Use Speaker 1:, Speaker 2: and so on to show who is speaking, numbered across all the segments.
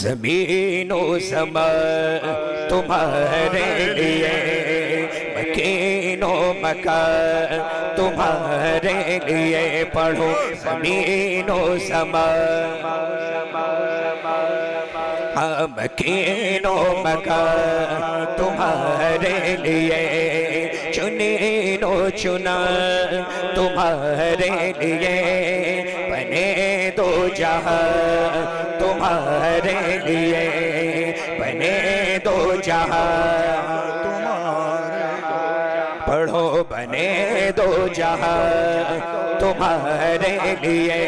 Speaker 1: ज़मीनो समा तुम्हारे लिए, मकीनो मका तुम्हारे लिए। पढ़ो ज़मीनो समा, मकीनो मका तुम्हारे लिए। चुनीनो चुना तुम्हारे लिए, बने दो जहां तुम्हारे लिए, बने दो जहां तुम्हारे। पढ़ो बने दो जहां तुम्हारे लिए।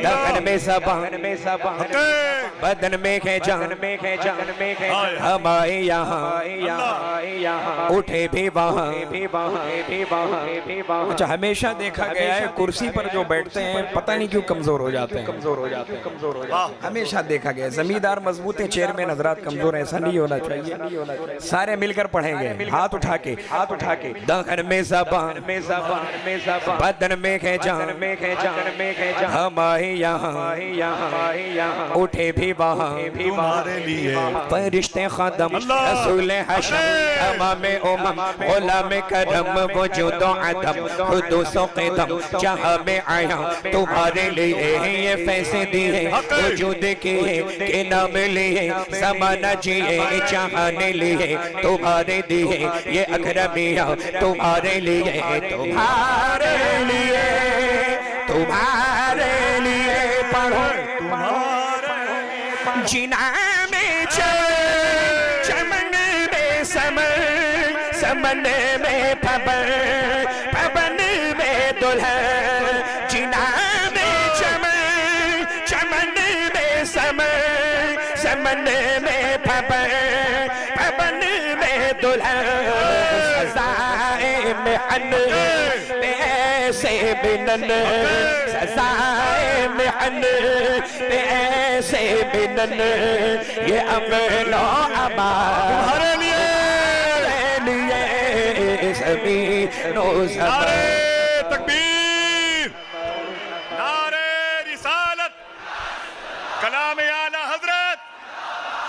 Speaker 1: दगन में ज़बान में ज़बान, बदन में है जान में है जान में है। हम आए यहाँ उठे भी वहाँ भी वहाँ भी वहाँ भी वहाँ।
Speaker 2: अच्छा, हमेशा देखा गया है कुर्सी पर जो बैठते हैं पता नहीं क्यों कमजोर हो जाते हैं, कमजोर हो जाते हैं, कमजोर हो जाते हैं। हमेशा देखा गया है जमींदार मजबूत है, चेयरमैन हजरात कमजोर है। ऐसा नहीं होना चाहिए। सारे मिलकर पढ़ेंगे, हाथ उठा के, हाथ उठा के।
Speaker 1: दगन में ज़बान में ज़बान में ज़बान, बदन में है जान में है जान में है जान। हम आए यहाँ उठे भी वहाँ
Speaker 3: तुम्हारे लिए।
Speaker 1: फरिश्ते ख़दम रसूल हशम, तमाम उम्म गुलाम करम, वजूद अदम हुदूस क़दम। जहाँ में आया तुम्हारे लिए, ये फैसे दिए वजूद किए के नाम लिए। ज़माना जिए चाहने लिए तुम्हारे दिए, ये अकरमिया तुम्हारे लिए, तुम्हारे लिए, तुम्हारे लिए। पढ़ो जिना में चमन में समन, समन में पवन, पवन में दुल्हन। जिना में चमन में समन, समन में पवन, पवन में दुल्हन। सजाए महन ऐसे बिनन, सजाए महन ऐसे बिनन। ये अमलो अमा तुम्हारे लिए, सभी नो
Speaker 3: नारे तकबीर, नारे रिसालत, कलाम आला हजरत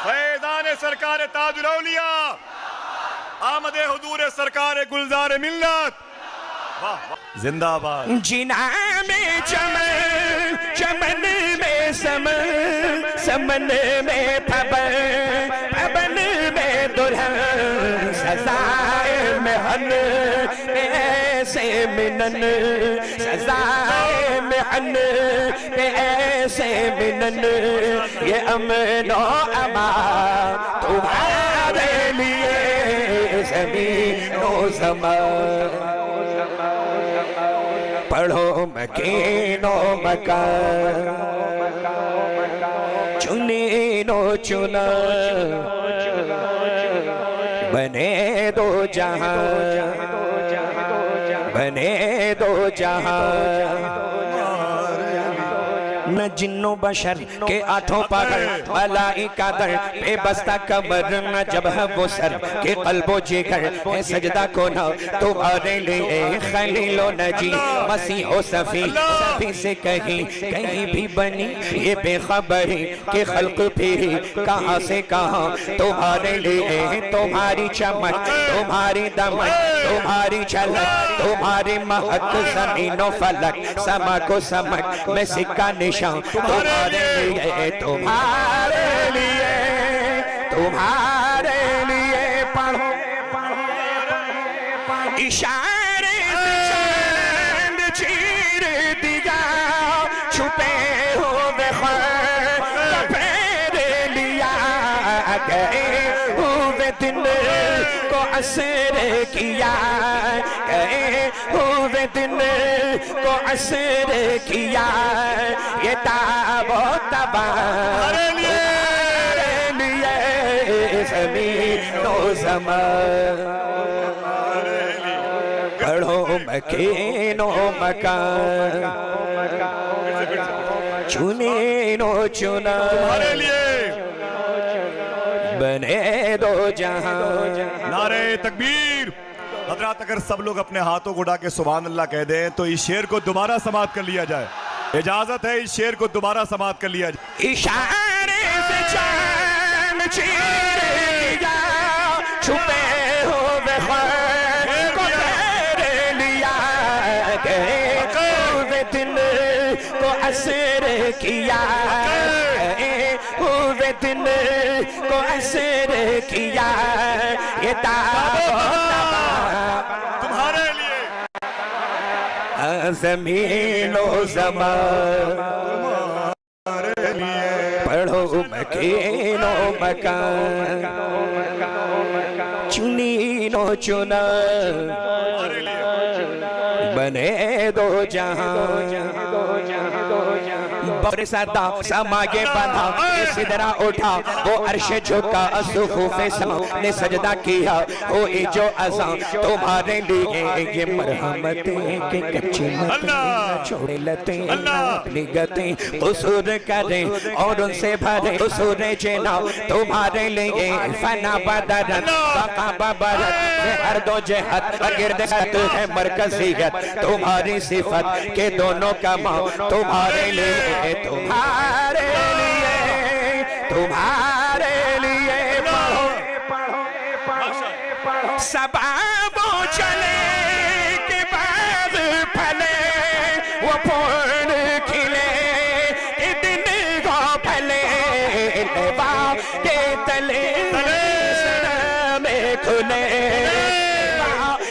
Speaker 3: फैज़ान सरकार ताजुल औलिया, आमदे हुजूर सरकार गुलजार मिल्लत। जिंदाबाद।
Speaker 1: जिना में चमन में समन, समन में पवन, पवन में दुल्हन। सजाए महन ऐसे मिनन, सजाए महन ऐसे मिनन। ये अमनो अमा तुम्हारे लिए, ज़मीनो ज़मान। पढ़ो मकीनो मका चुनीनो चुना, बने दो जहां, बने दो जहां। न जिन्नो बशर के आठों पगर, मलाइका दर बेबस्ता कमर। न जब है वो सर के कल्बो जिगर, है सजदा को न तुम्हारे लिए। खलीलो नजी मसीहो सफी, सभी से कहीं कहीं भी बनी ये बेखबरी के खल्क फिरी कहाँ से कहाँ तुम्हारे लिए। तुम्हारी चमक, तुम्हारी दमक, तुम्हारी झलक, तुम्हारी महक। ज़मीनो फलक समा को समक में सिक्का निशान तुम्हारे लिए, तुम्हारे लिए, तुम्हारे लिए। पढ़ो इशारे से चांद चीर दिया, छुपे हुए ख्वाब लिया। गए हुए दिन को असर किया, गए हुए दिन को असर किया। ये ताबो तबारे लिए, ज़मीनो ज़मान। पढ़ो मकीनो मकान, चुनीनो चुना, बने दो जहां।
Speaker 3: नारे तकबीर। हजरात अगर सब लोग अपने हाथों को उठा के सुभान अल्लाह कह दें तो इस शेर को दोबारा समाप्त कर लिया जाए। इजाजत है, इस शेर को दोबारा समाप्त कर लिया जाए।
Speaker 1: इशारे से किया, हुए दिन को असर किया, ये
Speaker 3: तुम्हारे लिए
Speaker 1: ज़मीनो ज़मान पढ़ो मकीनो मकान, चुनीनो चुना बने दो जहां, बरसाता समागे बंधा सिदरा उठा, वो अर्श झुका सुखूफे ने सजदा किया, ओ जो अज़ां तुम्हारे लिए ये मरहमतें के कच्ची मतें छोड़े लते अपनी गतें कसूर करें और उनसे भरे कसूर जेना, तुम्हारे लिए फना बदरत बका बबरत हर दो जहत गिरद है मरकजियत, तुम्हारी सिफत के दोनों कमा, तुम्हारे लिए तुम्हारे लिए तुम्हारे लिए पढ़ो सबाबो चले के बाद फले, वो फूल खिले के दिन को फले, लेवा के तले में खुले,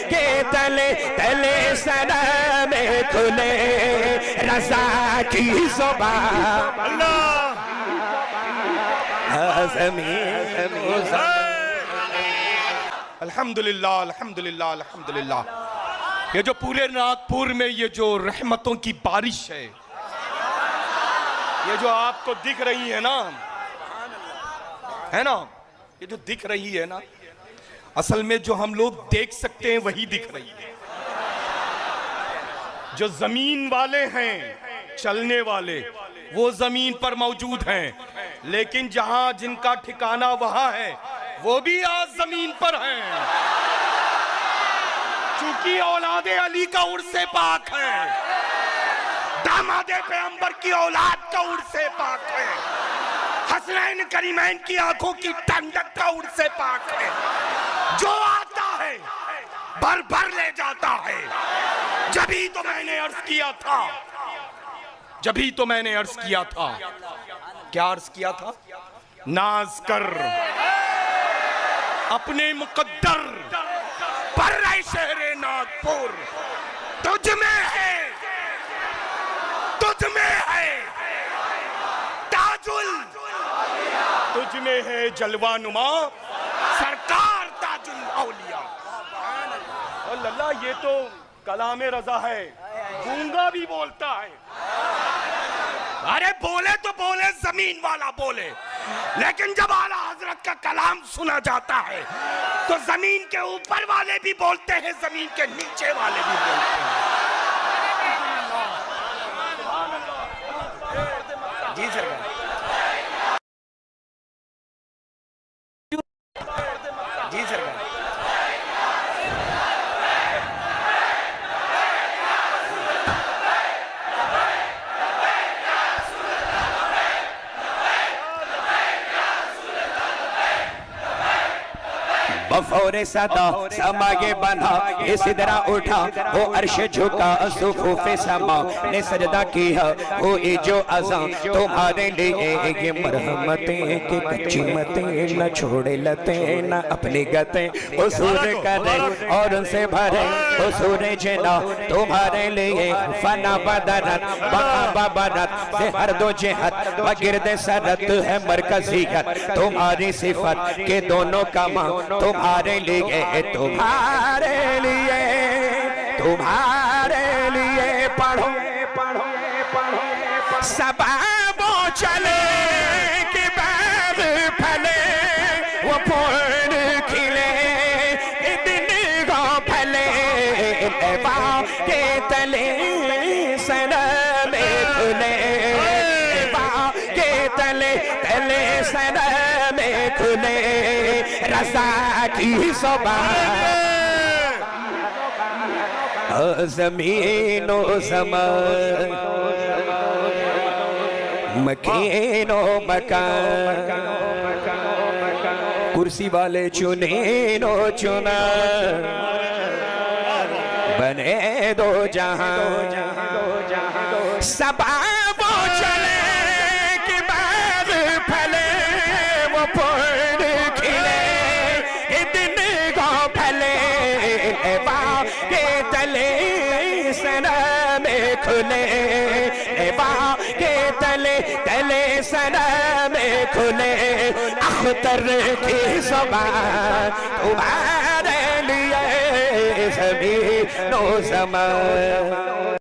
Speaker 1: के तले तले सना में खुले, रज़ा की ज़ुबान
Speaker 4: अल्हम्दुलिल्लाह अल्हम्दुलिल्लाह अल्हम्दुलिल्लाह। ये जो पूरे नागपुर में ये जो रहमतों की बारिश है, ये जो आपको दिख रही है ना, ये जो दिख रही है ना, असल में जो हम लोग देख सकते हैं वही दिख रही है। जो जमीन वाले हैं, चलने वाले, वो जमीन पर मौजूद हैं, लेकिन जहां जिनका ठिकाना वहां है, वो भी आज जमीन पर हैं। चूंकि औलादे अली का उर्से पाक है, दामादे पैगंबर की औलाद का उर्से पाक है, हसनैन करीमैन की आंखों की ठंडक का उर्से पाक है। जो आता है भर भर ले जाता है। जभी तो मैंने अर्ज किया था, क्या अर्ज किया था? नाज कर अपने मुकद्दर पर शहरे नागपुर, तुझ में है ताजुल, तुझ में है जलवा नुमा सरकार ताजुल औलिया। अल्लाह, ये तो कलाम रजा है, गूंगा भी बोलता है। अरे बोले तो बोले, जमीन वाला बोले, लेकिन जब आला हजरत का कलाम सुना जाता है तो जमीन के ऊपर वाले भी बोलते हैं, जमीन के नीचे वाले भी बोलते हैं। जी सरकार, जी सरकार।
Speaker 1: बफौरे सदा समागे बंधा ये सिदरा उठा, वो अर्श झुका सुखूफे समा ने सजदा किया, वो ये जो अज़ां तुम्हारे लिए ये मरहमतें के कच्ची मतें न छोड़े लते न अपनी गतें उसूर करे और उनसे भरे उसूर जेना, तुम्हारे लिए फना बदरत बका बबरत से हर दो जहत गिरद सरत है मरकजियत, तुम्हारी सिफत के दोनों कमा, तुम्हारे लिए पढ़ो सबाबो चले के बाद फले, वो फूल खिले दिन को फले, लेवा के तले सना में खुले, लेवा के तले तले सना में खुले, रज़ा की ज़ुबान ज़मीनो ज़मान मकीनो मकान, कुर्सी वाले चुनीनो चुना बने दो जहां, सबाबो चले वाह के तले सना में खुले, वाह के तले तले सना में खुले, अख्तर की ज़बान तुम्हारे लिए ज़मीन नो ज़मान।